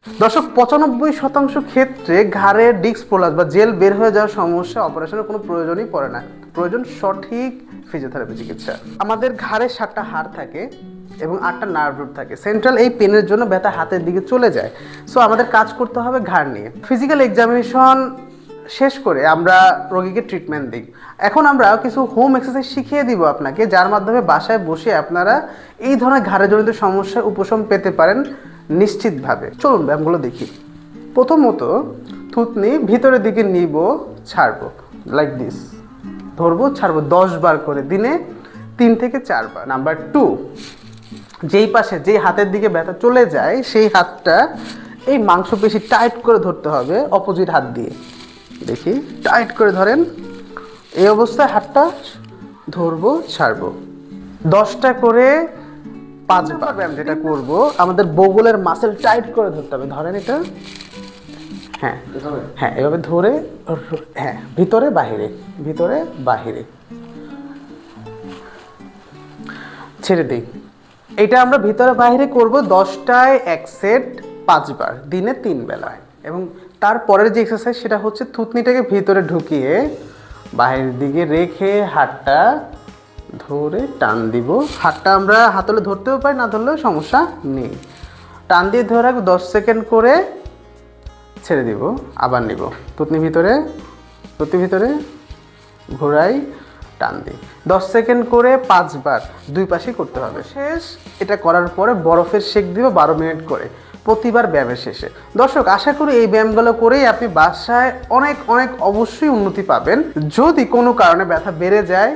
দর্শক 95% ক্ষেত্রে ঘাড়ের ডিস্ক প্রোলাপস বা জেল বের হয়ে যাওয়ার সমস্যা অপারেশনের কোনো প্রয়োজনই পড়ে না। প্রয়োজন সঠিক ফিজিওথেরাপি চিকিৎসা। আমাদের ঘাড়ে 7টা হাড় থাকে এবং 8টা নার্ভ রুট থাকে। সেন্ট্রাল এই পেনের জন্য ব্যথা হাতের দিকে চলে যায়। সো আমাদের কাজ করতে হবে ঘাড় নিয়ে। ফিজিক্যাল এক্সামিনেশন শেষ করে আমরা রোগীকে ট্রিটমেন্ট দিই। এখন আমরা কিছু হোম এক্সারসাইজ শিখিয়ে দিব আপনাকে, যার মাধ্যমে বাসায় বসে আপনারা এই ধরনের ঘাড়ে জনিত সমস্যার উপশম পেতে পারেন নিশ্চিতভাবে। চলুন ব্যায়ামগুলো দেখি। প্রথমত থুতনি ভিতরের দিকে নিব, ছাড়বো, লাইক দিস, ধরবো, ছাড়বো 10 বার করে, দিনে 3 থেকে 4 বার। নাম্বার 2, যেই পাশে যেই হাতের দিকে ব্যথা চলে যায় সেই হাতটা এই মাংসপেশি টাইট করে ধরতে হবে অপোজিট হাত দিয়ে। দেখি, টাইট করে ধরেন। এই অবস্থায় হাতটা ধরবো, ছাড়বো 10টা করে 5 বার। ব্যায়াম যেটা করব, আমাদের বগলের মাসেল টাইট করে ধরতে হবে। ধরেন এটা, হ্যাঁ হ্যাঁ, এভাবে ধরে, হ্যাঁ, ভিতরে বাহিরে, ভিতরে বাহিরে, ছেড়ে দিই। এটা আমরা ভিতরে বাইরে করব 10টায় 1 সেট 5 বার, দিনে 3 বেলায়। এবং তারপরের যে এক্সারসাইজ সেটা হচ্ছে থুতনিটাকে ভিতরে ঢুকিয়ে বাইরের দিকে রেখে হাতটা ধরে টান দিব। হাতটা আমরা হাতলে ধরতেও পারি, না ধরলেও সমস্যা নেই। টান দিয়ে ধরে রাখবো 10 সেকেন্ড করে, ছেড়ে দিব, আবার নিব। থুতনি ভিতরে, থুতনি ভিতরে ঘোরাই, টান দিই। 10 সেকেন্ড করে 5 বার, দুই পাশেই করতে হবে। শেষ। এটা করার পরে বরফের শেক দিব 12 মিনিট করে প্রতিবার ব্যায়ামের শেষে। দর্শক, আশা করি এই ব্যায়ামগুলো করেই আপনি বাসায় অনেক অনেক অবশ্যই উন্নতি পাবেন। যদি কোনো কারণে ব্যথা বেড়ে যায়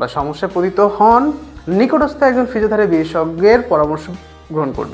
বা সমস্যায় পতিত হন, নিকটস্থ একজন ফিজিওথেরাপি বিশেষজ্ঞের পরামর্শ গ্রহণ করবেন।